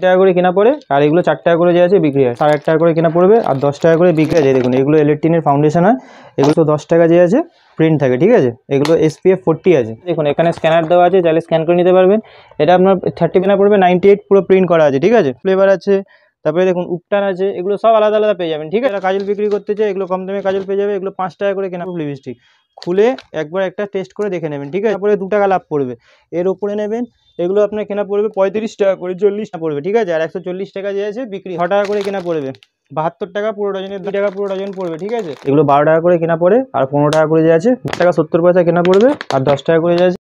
টাকা করে কেনা পড়ে আর এগুলো 4 টাকা করে যে আছে বিক্রি হয়, 8.5 টাকা করে কেনা পড়বে আর 10 টাকা করে বিক্রি আছে। দেখুন এগুলো ইলেকট্রিনের ফাউন্ডেশন হয়, এগুলো তো 10 টাকা যে আছে প্রিন্ট থাকে, ঠিক আছে। এগুলো SPF 40 আছে। দেখুন এখানে স্ক্যানার দেওয়া আছে, চাইলে স্ক্যান করে নিতে পারবেন। এটা আপনার 30 কেনা পড়বে, 98 পুরো প্রিন্ট করা আছে, ঠিক আছে। ফ্লেভার আছে, তারপরে দেখুন উপটান আছে, এগুলো সব আলাদা আলাদা পেয়ে যাবেন, ঠিক আছে। যারা কাজল বিক্রি করতে চায় এগুলো কম দামে কাজল পেয়ে যাবে। এগুলো 5 টাকা করে কেনা লিপস্টিক, খুলে একবার একটা টেস্ট করে দেখে নেবেন, ঠিক আছে। তারপরে 2 টাকা লাভ পড়বে। এর উপরে নেবেন এগুলো আপনার কেনা পড়বে 35 টাকা করে, 40 টাকা পড়বে, ঠিক আছে। আর 140 টাকা যে আছে বিক্রি 6 টাকা করে কেনা পড়বে, 72 টাকা পুরো ডজনের, 2 টাকা পুরো ডজন পড়বে, ঠিক আছে। এগুলো 12 টাকা করে কেনা পড়ে আর 15 টাকা করে যে আছে 2 টাকা 70 পয়সা কেনা পড়বে আর 10 টাকা করে যে আছে।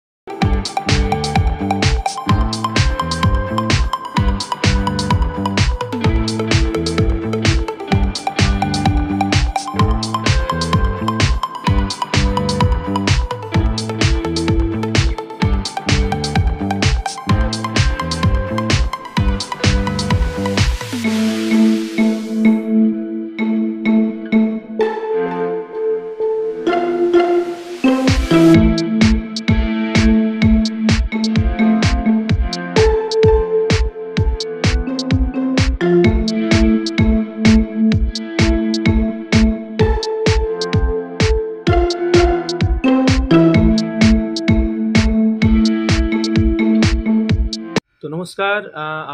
তো নমস্কার,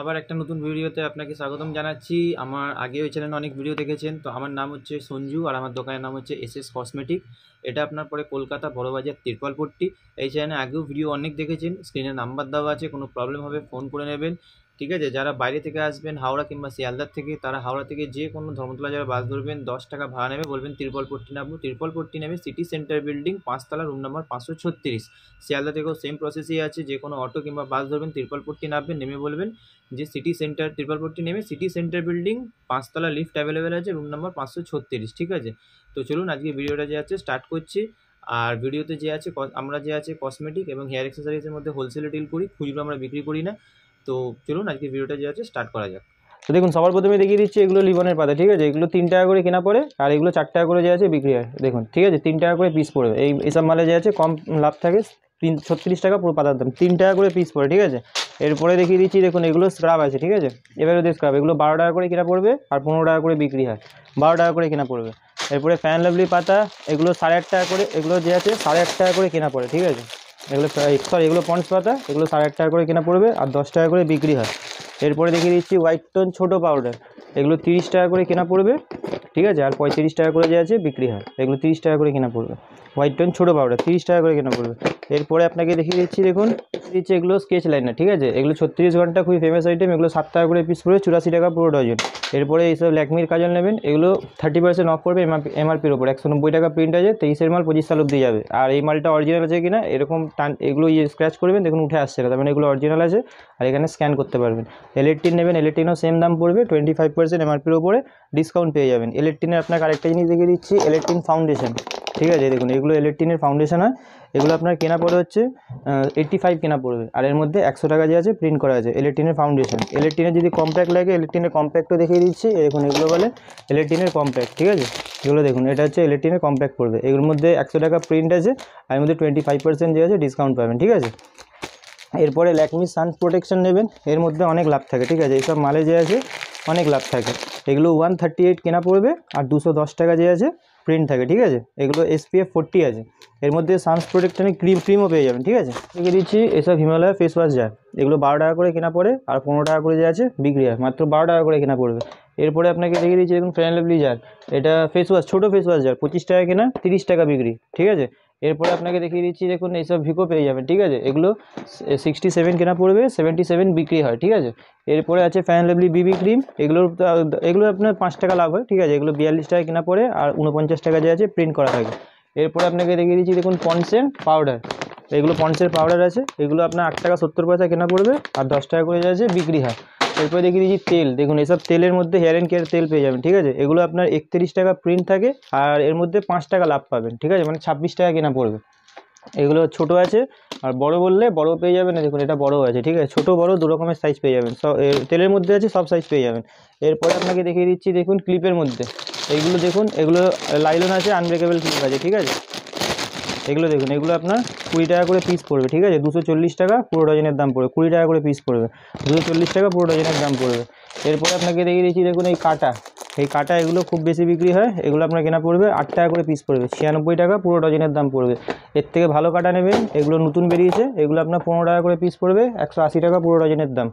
আবার একটা নতুন ভিডিওতে আপনাকে স্বাগতম জানাচ্ছি। আমার আগে ওই চ্যানেলে অনেক ভিডিও দেখেছেন। তো আমার নাম হচ্ছে সঞ্জু আর আমার দোকানের নাম হচ্ছে SS কসমেটিক। এটা আপনার পরে কলকাতা বড়বাজার তিরপালপট্টি। এই চ্যানেলে আগেও ভিডিও অনেক দেখেছেন, স্ক্রিনে নাম্বার দেওয়া আছে, কোনো প্রবলেম হবে ফোন করে নেবেন, ঠিক আছে। যারা বাইরে থেকে আসবেন হাওড়া কিংবা শিয়ালদার থেকে, তারা হাওড়া থেকে যে কোনো ধর্মতলা যারা বাস ধরবেন 10 টাকা ভাড়া নেবে, বলবেন তিরপালপট্টি নামবো। তিরপালপট্টি নেবে সিটি সেন্টার বিল্ডিং 5 তলা, রুম নাম্বার 536। শিয়ালদা থেকেও সেম প্রসেসই আছে, যে কোনো অটো কিংবা বাস ধরবেন তিরপালপট্টি নামবেন, নেমে বলবেন যে সিটি সেন্টার, তিরপালপট্টি নেমে সিটি সেন্টার বিল্ডিং 5 তলা, লিফট অ্যাভেলেবেল আছে, রুম নাম্বার 536, ঠিক আছে। তো চলুন আজকে ভিডিওটা যে আছে স্টার্ট করছি। আর ভিডিওতে যে আছে আমরা যে আছে কসমেটিক এবং হেয়ার অ্যাক্সেসরিজের মধ্যে হোলসেলে ডিল করি, খুচরো আমরা বিক্রি করি না। তো চলুন আজকে ভিডিওটা যে আছে স্টার্ট করা যাক। তো দেখুন সবার প্রথমে দেখিয়ে দিচ্ছি এগুলো লিবনের পাতা, ঠিক আছে। এগুলো 3 টাকা করে কেনা পড়ে আর এগুলো 4 টাকা করে যে আছে বিক্রি হয়, দেখুন, ঠিক আছে। 3 টাকা করে পিস পড়বে। এইসব মালে যে আছে কম লাভ থাকে, 36 টাকা পুরো পাতার দাম, 3 টাকা করে পিস পড়ে, ঠিক আছে। এরপরে দেখিয়ে দিচ্ছি দেখুন এগুলো স্ক্রাব আছে, ঠিক আছে। এবারে ওদের স্ক্রাব, এগুলো 12 টাকা করে কেনা পড়বে আর 15 টাকা করে বিক্রি হয়, 12 টাকা করে কেনা পড়বে। এরপরে ফ্যান লাভলি পাতা, এগুলো 8.5 টাকা করে, এগুলো যে আছে 8.5 টাকা করে কেনা পড়ে, ঠিক আছে। এগুলো এগুলো পন্স পাতা, এগুলো 8.5 টাকা করে কেনা পড়বে আর 10 টাকা করে বিক্রি হয়। এরপরে দেখিয়ে দিচ্ছি হোয়াইট টোন ছোটো পাউডার, এগুলো 30 টাকা করে কেনা পড়বে, ঠিক আছে। আর 35 টাকা করে যে আছে বিক্রি হয়, এগুলো 30 টাকা করে কেনা পড়বে। হোয়াইট টোন ছোটো পাউডার 30 টাকা করে কেনা পড়বে। এরপরে আপনাকে দেখিয়ে দিচ্ছি দেখুন দিচ্ছি এগুলো স্কেচ লাইনার, ঠিক আছে। এগুলো 36 ঘন্টা খুবই ফেমাস আইটেম, এগুলো 7 টাকা করে পিস পড়বে, 84 টাকা পুরো ডজন। এরপরে এইসব ল্যাকমির কাজল নেবেন, এগুলো 30% অফ করবে MRPর ওপর, 190 টাকা প্রিন্ট আছে, 23-এর মাল 25 সাল অব্দি যাবে। আর এই মালটা অরিজিনাল আছে কিনা এরকম এগুলো স্ক্র্যাচ করবেন, দেখুন উঠে আসছে না, তার মানে এগুলো অরিজিনাল আছে। আর এখানে স্ক্যান করতে পারবেন। ইলেকট্রিন নেবেন, ইলেকট্রিনও সেম দাম পড়বে, 25% MRPর ওপরে ডিসকাউন্ট পেয়ে যাবেন। ইলেকট্রিনের আপনাকে আরেকটা জিনিস দেখিয়ে দিচ্ছি, ইলেকট্রিন ফাউন্ডেশন, ঠিক আছে। দেখুন এগুলো ইলেকট্রিনের ফাউন্ডেশন হয়, এগুলো আপনার কেনা পড়ে হচ্ছে 85 কেনা পড়বে আর এর মধ্যে 100 টাকা যে আছে প্রিন্ট করা আছে। ইলেকট্রিনের ফাউন্ডেশন, ইলেকট্রিনের যদি কম্প্যাক্ট লাগে, ইলেকট্রিনের কম্প্যাক্টও দেখিয়ে দিচ্ছি। দেখুন এগুলো বলে ইলেকট্রিনের কম্প্যাক্ট, ঠিক আছে। এগুলো দেখুন এটা হচ্ছে ইলেকট্রিনের কম্প্যাক্ট পড়বে, এগুলোর মধ্যে 100 টাকা প্রিন্ট আছে আর এর মধ্যে 25% যে আছে ডিসকাউন্ট পাবেন, ঠিক আছে। এরপরে ল্যাকমি সান প্রোটেকশন নেবেন, এর মধ্যে অনেক লাভ থাকে, ঠিক আছে। এইসব মালে যে আছে অনেক লাভ থাকে। এগুলো 138 কেনা পড়বে আর 210 টাকা যে আছে প্রিন্ট থাকে, ঠিক আছে। এগুলো SPF 40 আছে, এর মধ্যে সানস প্রোটেকশনের ক্রিমও পেয়ে যাবেন, ঠিক আছে। দেখিয়ে দিচ্ছি এসব হিমালয় ফেস ওয়াশ যায়, এগুলো 12 টাকা করে কেনা পড়ে আর 15 টাকা করে যে আছে বিক্রি হয়, মাত্র 12 টাকা করে কেনা পড়বে। এরপরে আপনাকে দেখিয়ে দিচ্ছি দেখুন ফ্যান লাভলি জার, এটা ফেস ওয়াশ, ছোটো ফেস ওয়াশ জার, 25 টাকা কেনা, 30 টাকা বিক্রি, ঠিক আছে। এরপরে আপনাকে দেখিয়ে দিচ্ছি দেখুন এইসব ভিকো পেয়ে যাবেন, ঠিক আছে। এগুলো 67 কেনা পড়বে, 77 বিক্রি হয়, ঠিক আছে। এরপরে আছে ফ্যান লাভলি বিবি ক্রিম, এগুলো আপনার 5 টাকা লাভ হয়, ঠিক আছে। এগুলো 42 টাকা কেনা পড়ে আর 49 টাকা যে আছে প্রিন্ট করা থাকে। এরপরে আপনাকে দেখিয়ে দিচ্ছি দেখুন পন্সের পাউডার, এগুলো পন্সের পাউডার আছে, এগুলো আপনার 8 টাকা 70 পয়সা কেনা পড়বে আর 10 টাকা করে যে আছে বিক্রি হয়। এরপরে দেখিয়ে দিচ্ছি তেল, দেখুন এসব তেলের মধ্যে হেয়ার অ্যান্ড কেয়ার তেল পেয়ে যাবেন, ঠিক আছে। এগুলো আপনার 31 টাকা প্রিন্ট থাকে আর এর মধ্যে 5 টাকা লাভ পাবেন, ঠিক আছে, মানে 26 টাকা কেনা পড়বে। এগুলো ছোটো আছে আর বড় বললে বড় পেয়ে যাবেন, দেখুন এটা বড় আছে, ঠিক আছে। ছোটো বড় দু রকমের সাইজ পেয়ে যাবেন, সব তেলের মধ্যে আছে, সব সাইজ পেয়ে যাবেন। এরপরে আপনাকে দেখিয়ে দিচ্ছি দেখুন ক্লিপের মধ্যে, এইগুলো দেখুন এগুলো লাইলন আছে, আনব্রেকেবল ক্লিপ আছে, ঠিক আছে। এগুলো দেখুন, এগুলো আপনার 20 টাকা করে পিস পড়বে, ঠিক আছে। 240 টাকা পুরো ডজনের দাম পড়বে, 20 টাকা করে পিস পড়বে, 240 টাকা পুরো ডজনের দাম পড়বে। এরপরে আপনাকে দেখিয়ে দিচ্ছি, দেখুন এই কাটা, এই কাটা এগুলো খুব বেশি বিক্রি হয়, এগুলো আপনার কেনা পড়বে 8 টাকা করে পিস পড়বে, 96 টাকা পুরো ডজনের দাম পড়বে। এর থেকে ভালো কাটা নেবেন, এগুলো নতুন বেরিয়েছে, এগুলো আপনার 15 টাকা করে পিস পড়বে, 180 টাকা পুরো ডজনের দাম।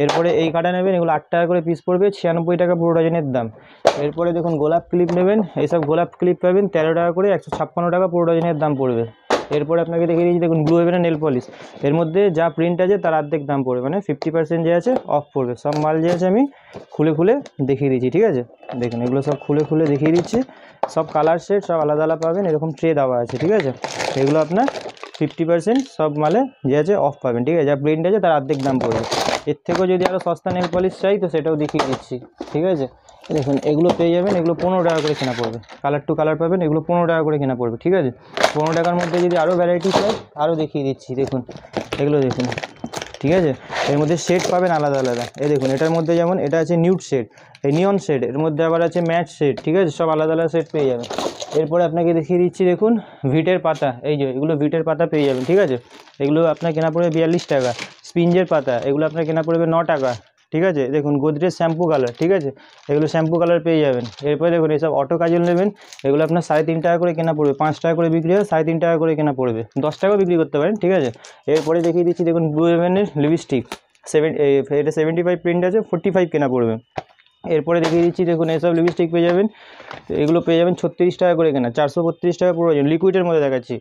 এরপরে এই কাটা নেবেন, এগুলো 8 টাকা করে পিস পড়বে, 96 টাকা পুরো ডজনের দাম। এরপরে দেখুন গোলাপ ক্লিপ নেবেন, এইসব গোলাপ ক্লিপ পাবেন 13 টাকা করে, 156 টাকা পুরো ডজনের দাম পড়বে। এরপরে আপনাকে দেখিয়ে দিচ্ছি, দেখুন ব্লু হেভেনের নেল পলিশ, এর মধ্যে যা প্রিন্ট আছে তার অর্ধেক দাম পড়বে, মানে 50% যে আছে অফ পড়বে। সব মাল যে আছে আমি খুলে খুলে দেখিয়ে দিচ্ছি, ঠিক আছে। দেখুন এগুলো সব খুলে খুলে দেখিয়ে দিচ্ছি, সব কালার সেট সব আলাদা আলাদা পাবেন, এরকম ট্রে দেওয়া আছে, ঠিক আছে। এগুলো আপনার 50% সব মালে যে আছে অফ পাবেন, ঠিক আছে। যা প্রিন্ট আছে তার অর্ধেক দাম পড়বে। এর থেকেও যদি আরও সস্তা নেল পলিশ চাই তো সেটাও দেখিয়ে দিচ্ছি, ঠিক আছে। দেখুন এগুলো পেয়ে যাবেন, এগুলো 15 টাকা করে কেনা পড়বে, কালার টু কালার পাবেন, এগুলো 15 টাকা করে কেনা পড়বে, ঠিক আছে। 15 টাকার মধ্যে যদি আরও ভ্যারাইটি চাই আরও দেখিয়ে দিচ্ছি, দেখুন এগুলো দেখুন, ঠিক আছে। এর মধ্যে শেড পাবেন আলাদা আলাদা, এই দেখুন এটার মধ্যে যেমন এটা আছে নিউড শেড, এই নিয়ন শেড, এর মধ্যে আবার আছে ম্যাট শেড, ঠিক আছে, সব আলাদা আলাদা শেড পেয়ে যাবেন। এরপরে আপনাকে দেখিয়ে দিচ্ছি, দেখুন ভিটের পাতা, এই যে এগুলো ভিটের পাতা পেয়ে যাবেন, ঠিক আছে। এগুলো আপনার কেনা পড়বে 42 টাকা। স্পিঞ্জের পাতা, এগুলো আপনার কেনা পড়বে 9 টাকা, ঠিক আছে। দেখুন গোদরেজ শ্যাম্পু কালার, ঠিক আছে, এগুলো শ্যাম্পু কালার পেয়ে যাবেন। এরপরে দেখুন এইসব অটো কাজল নেবেন, এগুলো আপনার 3.5 টাকা করে কেনা পড়বে, 5 টাকা করে বিক্রি হয়, 3.5 টাকা করে কেনা পড়বে, 10 টাকাও বিক্রি করতে পারেন, ঠিক আছে। এরপরে দেখিয়ে দিচ্ছি, দেখুন ব্লু হেভেনের লিপস্টিক, এটা 75 প্রিন্ট আছে, 45 কেনা পড়বে। এরপরে দেখিয়ে দিচ্ছি, দেখুন এইসব লিপস্টিক পেয়ে যাবেন, এগুলো পেয়ে যাবেন 36 টাকা করে কেনা, 432 টাকা পুরো লিকুইডের মধ্যে দেখাচ্ছি।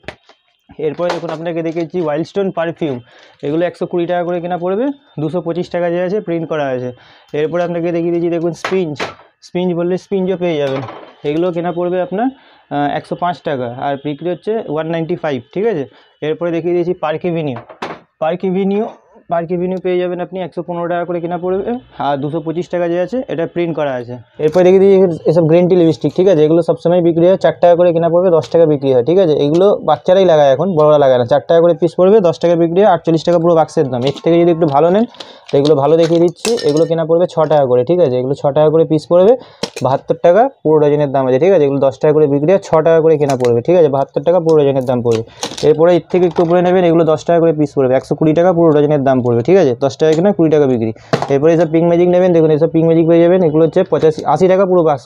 এরপরে দেখুন আপনাকে দেখিয়েছি ওয়াইল্ড স্টোন পারফিউম, এগুলো 120 টাকা করে কেনা পড়বে, 225 টাকা যে আছে প্রিন্ট করা আছে। এরপরে আপনাকে দেখিয়ে দিচ্ছি, দেখুন স্পিঞ্জ বললে স্পিঞ্জও পেয়ে যাবেন, এগুলো কেনা পড়বে আপনার 105 টাকা, আর বিক্রি হচ্ছে 195, ঠিক আছে। এরপরে দেখিয়ে দিয়েছি পার্ক এভিনিউ পেয়ে যাবেন আপনি 115 টাকা করে কেনা পড়বে, আর 225 টাকা যে আছে এটা প্রিন্ট করা আছে। এরপরে দেখিয়ে দিয়েছি এসব গ্রিন টি লিপস্টিক, ঠিক আছে, এগুলো সবসময় বিক্রি হয় 4 টাকা করে কেনা পড়বে, 10 টাকা বিক্রি হয়, ঠিক আছে। এগুলো বাচ্চারাই লাগায়, এখন বড়রা লাগায় না। 4 টাকা করে পিস পড়বে, 10 টাকা বিক্রি হয়, 48 টাকা পুরো বাক্সের দাম। এর থেকে যদি একটু ভালো নেন তো এগুলো ভালো দেখিয়ে দিচ্ছি, এগুলো কেনা পড়বে 6 টাকা করে, ঠিক আছে। এগুলো 6 টাকা করে পিস পড়বে, 72 টাকা পুরো ডজনের দাম আছে, ঠিক আছে। এগুলো 10 টাকা করে বিক্রি হয়, 6 টাকা করে কেনা পড়বে, ঠিক আছে, 72 টাকা পুরো ডজনের দাম পড়বে। এরপরে এর থেকে একটু উপরে নেবেন, এগুলো 10 টাকা করে পিস পড়বে, 120 টাকা পুরো ডজনের দাম পড়বে, ঠিক আছে। 10 টাকা কেনা, 20 টাকা বিক্রি। এরপরে এসব পিঙ্ক ম্যাজিক নেবেন, দেখুন এসব পিঙ্ক ম্যাজিক পেয়ে যাবেন, এগুলো হচ্ছে 80 টাকা পুরো বাক্স,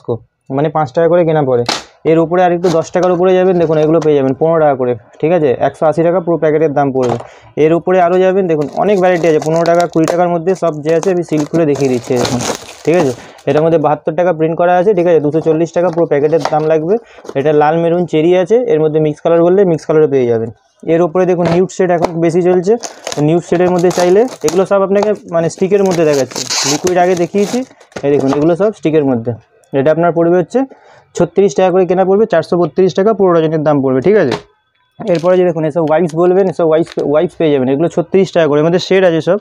মানে 5 টাকা করে কেনা পড়ে। এর উপরে আর একটু 10 টাকার উপরে যাবেন, দেখুন এগুলো পেয়ে যাবেন 15 টাকা করে, ঠিক আছে, 180 টাকা পুরো প্যাকেটের দাম পড়বে। এর উপরে আরও যাবেন, দেখুন অনেক ভ্যারাইটি আছে, 15 টাকা 20 টাকার মধ্যে সব যে আছে আমি সিল খুলে দেখিয়ে দিচ্ছি, দেখুন, ঠিক আছে। এটার মধ্যে 72 টাকা প্রিন্ট করা আছে, ঠিক আছে, 240 টাকা পুরো প্যাকেটের দাম লাগবে। এটা লাল মেরুন চেরি আছে, এর মধ্যে মিক্স কালার বললে মিক্স কালারও পেয়ে যাবেন। এর উপরে দেখুন নিউড শেড এখন বেশি চলছে, নিউড শেডের মধ্যে চাইলে এগুলো সব আপনাকে মানে স্টিকের মধ্যে দেখাচ্ছি, লিকুইড আগে দেখিয়েছি, এই দেখুন এগুলো সব স্টিকের মধ্যে। এটা আপনার পড়বে হচ্ছে 36 টাকা করে কেনা পড়বে, 432 টাকা পুরো ডজনের দাম পড়বে, ঠিক আছে। এরপরে যে দেখুন এসব ওয়াইপস বলবেন, এসব ওয়াইপস পেয়ে যাবেন, এগুলো 36 টাকা করে, মধ্যে শেড আছে সব,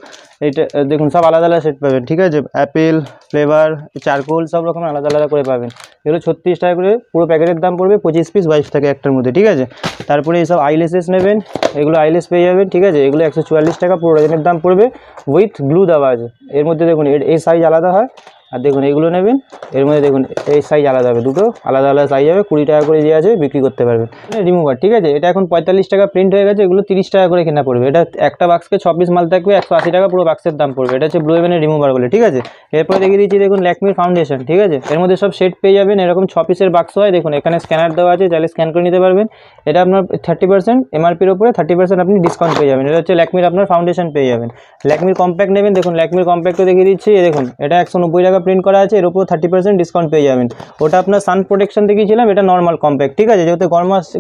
এটা দেখুন সব আলাদা আলাদা শেড পাবেন, ঠিক আছে, অ্যাপেল ফ্লেভার চারকোল সব রকম আলাদা আলাদা করে পাবেন। এগুলো 36 টাকা করে পুরো প্যাকেটের দাম পড়বে, 25 পিস ওয়াইপস থাকে একটার মধ্যে, ঠিক আছে। তারপরে এইসব আইলেসেস নেবেন, এগুলো আইলেস পেয়ে যাবেন, ঠিক আছে, এগুলো 144 টাকা পুরো ডজনের দাম পড়বে, উইথ গ্লু দেওয়া আছে। এর মধ্যে দেখুন এই সাইজ আলাদা হয়, আর দেখুন এগুলো নেবেন, এর মধ্যে দেখুন এই সাইজ আলাদা হবে, দুটো আলাদা আলাদা সাইজ হবে, 20 টাকা করে যে আছে বিক্রি করতে পারবেন। রিমুভার, ঠিক আছে, এটা এখন 45 টাকা প্রিন্ট হয়ে গেছে, এগুলো 30 টাকা করে কেনা পড়বে। এটা একটা বাক্সকে 6 পিস মাল থাকবে, 180 টাকা পুরো বাক্সের দাম পড়বে। এটা হচ্ছে ব্লু হেভেনের রিমুভার বলে, ঠিক আছে। এরপরে দেখিয়ে দিচ্ছি, দেখুন ল্যাকমির ফাউন্ডেশন, ঠিক আছে, এর মধ্যে সব সেট পেয়ে যাবেন, এরকম 6 পিসের বাক্স হয়, দেখুন এখানে স্ক্যানার দেওয়া আছে, চাইলে স্ক্যান করে নিতে পারবেন। এটা আপনার 30% এমআরপির ওপরে 30% আপনি ডিসকাউন্ট পেয়ে যাবেন। এটা হচ্ছে ল্যাকমির আপনার ফাউন্ডেশন পেয়ে যাবেন। ল্যাকমির কম্প্যাক্ট নেবেন, দেখুন ল্যাকমির কম্প্যাক্টও দেখিয়ে দিচ্ছি, দেখুন এটা 190 টাকা প্রিন্ট করা আছে, এর উপর 30% ডিসকাউন্ট পেয়ে যাবেন। ওটা আপনার সান প্রোটেকশন দেখিয়েছিলাম, এটা নর্মাল কম্প্যাক্ট, ঠিক আছে, যেহেতু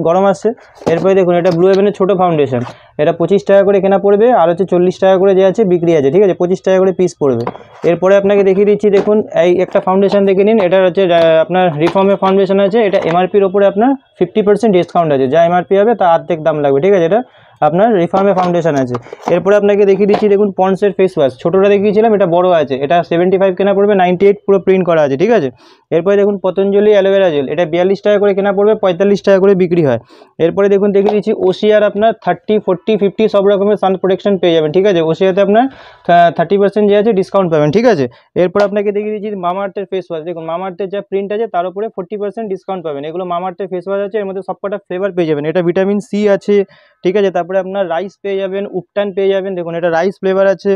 গরম আসছে। এরপরে দেখুন এটা ব্লু হেভেনের ছোটো ফাউন্ডেশন, এটা 25 টাকা করে কেনা পড়বে, আর হচ্ছে 40 টাকা করে যে আছে বিক্রি আছে, ঠিক আছে, 25 টাকা করে পিস পড়বে। এরপরে আপনাকে দেখিয়ে দিচ্ছি, দেখুন এই একটা ফাউন্ডেশন দেখে নিন, এটা হচ্ছে আপনার রিফর্মের ফাউন্ডেশন আছে, এটা এমআরপির ওপরে আপনার 50% ডিসকাউন্ট আছে, যা এমআরপি হবে তা অর্ধেক দাম লাগবে, ঠিক আছে। এটা আপনার রিফার্মে ফাউন্ডেশন আছে। এরপরে আপনাকে দেখিয়ে দিচ্ছি, দেখুন পন্ডসের ফেস ওয়াশ, ছোটোটা দেখিয়েছিলাম, এটা বড় আছে, এটা 75 কেনা পড়বে, 98 পুরো প্রিন্ট করা আছে, ঠিক আছে। এরপরে দেখুন পতঞ্জলি অ্যালোভেরা জেল, এটা 42 টাকা করে কেনা পড়বে, 45 টাকা করে বিক্রি হয়। এরপরে দেখুন দেখিয়ে দিচ্ছি ওসিআর, আপনার 30, 40, 50 সব রকমের সান প্রোটেকশন পেয়ে যাবেন, ঠিক আছে। ওসিআতে আপনার 30% যে আছে ডিসকাউন্ট পাবেন, ঠিক আছে। এরপর আপনাকে দেখিয়ে দিচ্ছি মামাআর্থের ফেস ওয়াশ, দেখুন মামাআর্থের যা প্রিন্ট আছে তার উপরে 40% ডিসকাউন্ট পাবেন। এগুলো মামাআর্থের ফেস ওয়াশ আছে, এর মধ্যে সবকটা ফ্লেভার পেয়ে যাবেন। এটা ভিটামিন সি আছে, ঠিক আছে। তারপরে আপনার রাইস পেয়ে যাবেন, উপটান পেয়ে যাবেন, দেখুন এটা রাইস ফ্লেভার আছে।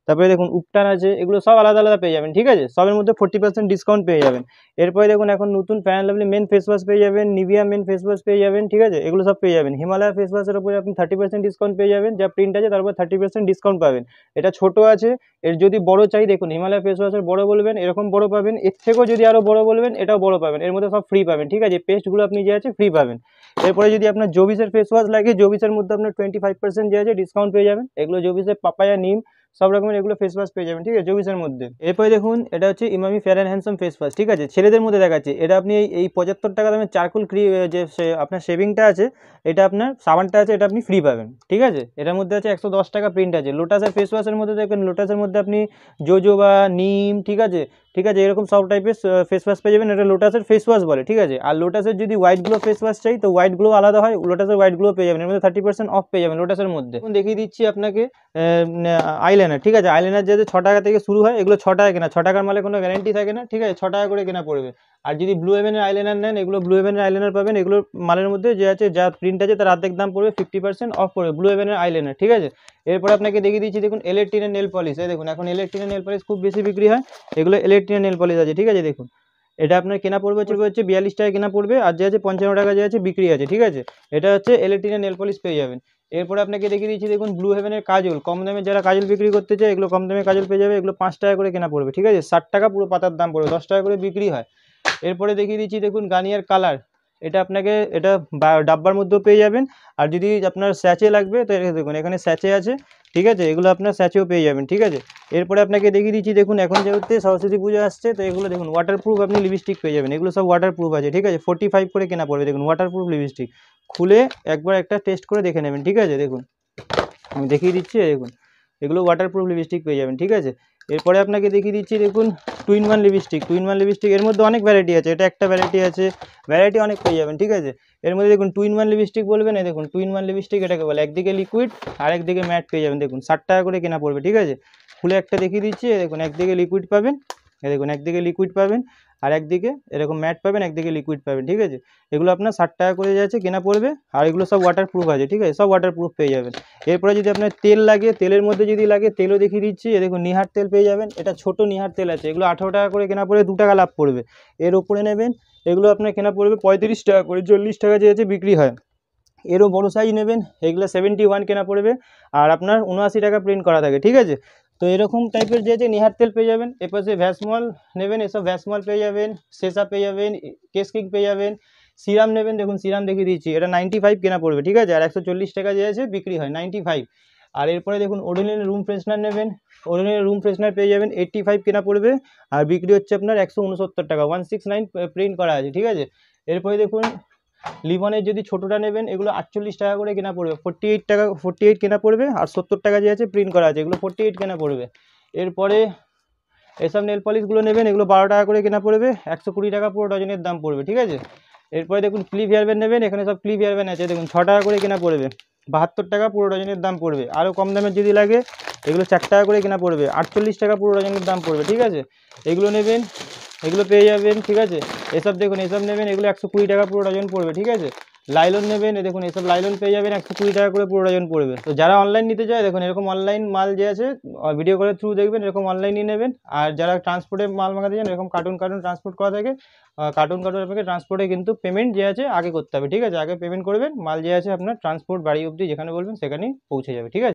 তারপরে দেখুন উপটান আছে, এগুলো সব আলাদা আলাদা পেয়ে যাবেন, ঠিক আছে। সবের মধ্যে 40% ডিসকাউন্ট পেয়ে যাবেন। এরপরে দেখুন এখন নতুন Fair and Lovely men face wash পেয়ে যাবেন, নিভিয়া মেন ফেস ওয়াশ পেয়ে যাবেন, ঠিক আছে। এগুলো সব পেয়ে যাবেন। হিমালয় ফেস ওয়াশের উপরে আপনি 30% ডিসকাউন্ট পেয়ে যাবেন, যা প্রিন্ট আছে তার উপর 30% ডিসকাউন্ট পাবেন। এটা ছোট আছে, এর যদি বড় চাই দেখুন হিমালয় ফেস ওয়াশের বড় বলবেন, এরকম বড় পাবেন। এর থেকেও যদি আরও বড় বলবেন, এটাও বড় পাবেন। এর মধ্যে সব ফ্রি পাবেন, ঠিক আছে। পেস্টগুলো আপনি যে আছে ফ্রি পাবেন। এরপরে যদি আপনার জোভিসের ফেস ওয়াশ লাগে, জোভিসের মধ্যে আপনার 25% যে আছে ডিসকাউন্ট পেয়ে যাবেন। এগুলো জোভিসের পাপায়া, নিম সব রকমের এগুলো ফেস ওয়াশ পেয়ে যাবেন, ঠিক আছে, জোভিসের মধ্যে। এরপরে দেখুন এটা হচ্ছে Emami fair and handsome face wash, ঠিক আছে, ছেলেদের মধ্যে দেখাচ্ছে। এটা আপনি এই 75 টাকা দামের চারকোল যে আপনার শেভিংটা আছে, এটা আপনার সাবানটা আছে, এটা আপনি ফ্রি পাবেন, ঠিক আছে। এটার মধ্যে আছে 110 টাকা প্রিন্ট আছে। লোটাসের ফেস ওয়াশের মধ্যে দেখবেন, লোটাসের মধ্যে আপনি জোজোবা, নিম, ঠিক আছে, ঠিক আছে, এরকম সব টাইপের ফেস ওয়াশ পেয়ে যাবেন। এটা লোটাসের ফেস ওয়াশ বলে, ঠিক আছে। আর লোটাসের যদি হোয়াইট গ্লো ফেস ওয়াশ চাই, তো হোয়াইট গ্লো আলাদা হয়, লোটাসের হোয়াইট গ্লো পেয়ে যাবেন। এর মধ্যে 30% অফ পেয়ে যাবেন লোটাসের মধ্যে। এখন দেখিয়ে দিচ্ছি আপনাকে আইলাইনার, ঠিক আছে। আইলাইনার যাতে 6 টাকা থেকে শুরু হয়, এগুলো 6 টাকা কেনা, 6 টাকার মালে কোনো গ্যারেন্টি থাকে না, ঠিক আছে, 6 টাকা করে কেনা পড়বে। আর যদি ব্লু হেভেনের আইলাইনার নেন, এগুলো ব্লু হেভেনের আইলাইনার পাবেন। এগুলোর মালের মধ্যে যে আছে, যা প্রিন্ট আছে তার অর্ধেক দাম পড়বে, 50% অফ পড়বে ব্লু হেভেনের আইলাইনার, ঠিক আছে। এরপর আপনাকে দেখিয়ে দিচ্ছি, দেখুন এলেকট্রিনের নেল পলিশ, এই দেখুন এখন এলেকট্রিনের নেল পলিশ খুব বেশি বিক্রি হয়। এগুলো এলেকট্রিনের নেল পলিশ আছে, ঠিক আছে। দেখুন এটা আপনার কেনা পড়বে হচ্ছে 42 টাকা কেনা পড়বে, আর যে আছে 55 টাকা যে আছে বিক্রি আছে, ঠিক আছে। এটা হচ্ছে এলেকট্রিনের নেল পলিশ পেয়ে যাবেন। এরপর আপনাকে দেখিয়ে দিচ্ছি, দেখুন ব্লু হেভেনের কাজল, কম দামে যারা কাজল বিক্রি করতে চায়, এগুলো কম দামে কাজল পেয়ে যাবে। এগুলো 5 টাকা করে কেনা পড়বে, ঠিক আছে, 60 টাকা পুরো পাতার দাম পড়বে, 10 টাকা করে বিক্রি হয়। এরপরে দেখিয়ে দিচ্ছি, দেখুন গার্নিয়ার কালার, এটা আপনাকে এটা ডাব্বার মধ্যেও পেয়ে যাবেন। আর যদি আপনার স্যাচে লাগবে, তো দেখুন এখানে স্যাচে আছে, ঠিক আছে, এগুলো আপনার স্যাচেও পেয়ে যাবেন, ঠিক আছে। এরপরে আপনাকে দেখিয়ে দিচ্ছি, দেখুন এখন যেহেতু সরস্বতী পুজো আসছে, তো এগুলো দেখুন ওয়াটারপ্রুফ আপনি লিপস্টিক পেয়ে যাবেন। এগুলো সব ওয়াটারপ্রুফ আছে, ঠিক আছে, 45 করে কেনা পড়বে। দেখুন ওয়াটারপ্রুফ লিপস্টিক, খুলে একবার একটা টেস্ট করে দেখে নেবেন, ঠিক আছে। দেখুন আমি দেখিয়ে দিচ্ছি, দেখুন এগুলো ওয়াটারপ্রুফ লিপস্টিক পেয়ে যাবেন, ঠিক আছে। এরপরে আপনাকে দেখিয়ে দিচ্ছি, দেখুন twin one lipstick, twin one lipstick, এর মধ্যে অনেক ভ্যারাইটি আছে, এটা একটা ভ্যারাইটি আছে, ভ্যারাইটি অনেক পেয়ে যাবেন, ঠিক আছে। এর মধ্যে দেখুন টুইন ওয়ান লিপস্টিক বলবেন, এই দেখুন টুইন ওয়ান লিপস্টিক এটাকে বলে, একদিকে লিকুইড আর একদিকে ম্যাট পেয়ে যাবেন। দেখুন 60 টাকা করে কেনা পড়বে, ঠিক আছে। খুলে একটা দেখিয়ে দিচ্ছি, দেখুন একদিকে লিকুইড পাবেন, এই দেখুন একদিকে লিকুইড পাবেন, আর একদিকে এরকম ম্যাট পাবেন, একদিকে লিকুইড পাবেন, ঠিক আছে। এগুলো আপনার 60 টাকা করে যাচ্ছে কেনা পড়বে, আর এগুলো সব ওয়াটারপ্রুফ আছে, ঠিক আছে, সব ওয়াটারপ্রুফ পেয়ে যাবেন। এরপরে যদি আপনার তেল লাগে, তেলের মধ্যে যদি লাগে, তেলও দেখিয়ে দিচ্ছি। দেখুন নিহার তেল পেয়ে যাবেন, এটা ছোট নিহার তেল আছে, এগুলো 18 টাকা করে কেনা পড়বে, 2 টাকা লাভ পড়বে। এর উপরে নেবেন, এগুলো আপনার কেনা পড়বে 35 টাকা করে, 40 টাকা যে আছে বিক্রি হয়। এরও বড় সাইজ নেবেন, এগুলো 71 কেনা পড়বে, আর আপনার 79 টাকা প্রিন্ট করা থাকে, ঠিক আছে। তো এরকম টাইপের যে আছে নিহার তেল পেয়ে যাবেন। এরপরে ভ্যাসমল নেবেন, এসব ভ্যাসমল পেয়ে যাবেন, সেসা পেয়ে যাবেন, কেস কিং পেয়ে যাবেন। সিরাম নেবেন, দেখুন সিরাম দেখিয়ে দিচ্ছি, এটা 95 কেনা পড়বে, ঠিক আছে, আর 140 টাকা যে আছে বিক্রি হয়, 95। আর এরপরে দেখুন ওডোনিলের রুম ফ্রেশনার নেবেন, ওডোনিলের রুম ফ্রেশনার পেয়ে যাবেন, 85 কেনা পড়বে, আর বিক্রি হচ্ছে আপনার 169 টাকা, 169 প্রিন্ট করা আছে, ঠিক আছে। এরপরে দেখুন লিভনের যদি ছোটোটা নেবেন, এগুলো 48 টাকা করে কেনা পড়বে, 48 টাকা, 48 কেনা পড়বে, আর 70 টাকা যে আছে প্রিন্ট করা আছে, এগুলো 48 কেনা পড়বে। এরপরে এসব নেল পলিশগুলো নেবেন, এগুলো 12 টাকা করে কেনা পড়বে, 120 টাকা পুরো ডজনের দাম পড়বে, ঠিক আছে। এরপরে দেখুন ক্লিপ হেয়ার ব্যান্ড নেবেন, এখানে সব ক্লিপ হেয়ার ব্যান্ড আছে, দেখুন 6 টাকা করে কেনা পড়বে, 72 টাকা পুরো ডজনের দাম পড়বে। আরও কম দামের যদি লাগে, এগুলো 4 টাকা করে কেনা পড়বে, 48 টাকা পুরো ডজনের দাম পড়বে, ঠিক আছে। এগুলো নেবেন, এগুলো পেয়ে যাবেন, ঠিক আছে। এসব দেখুন এসব নেবেন, এগুলো 120 টাকা পুরো ডজন পড়বে, ঠিক আছে। লাইলন নেবেন, দেখুন এসব লাইলন পেয়ে যাবেন, 120 টাকা করে পুরো ডজন পড়বে। তো যারা অনলাইন নিতে চায়, দেখুন এরকম অনলাইন মাল যে আছে ভিডিও কলের থ্রু দেখবেন, এরকম অনলাইনই নেবেন। আর যারা ট্রান্সপোর্টে মাল মাগাতে চান, এরকম কার্টুন ট্রান্সপোর্ট করা থাকে, কার্টুন আপনাকে ট্রান্সপোর্টে কিন্তু পেমেন্ট যে আছে আগে করতে হবে, ঠিক আছে। আগে পেমেন্ট করবেন, মাল যে আছে আপনার ট্রান্সপোর্ট বাড়ি অবধি যেখানে বলবেন সেখানেই পৌঁছে যাবে, ঠিক আছে।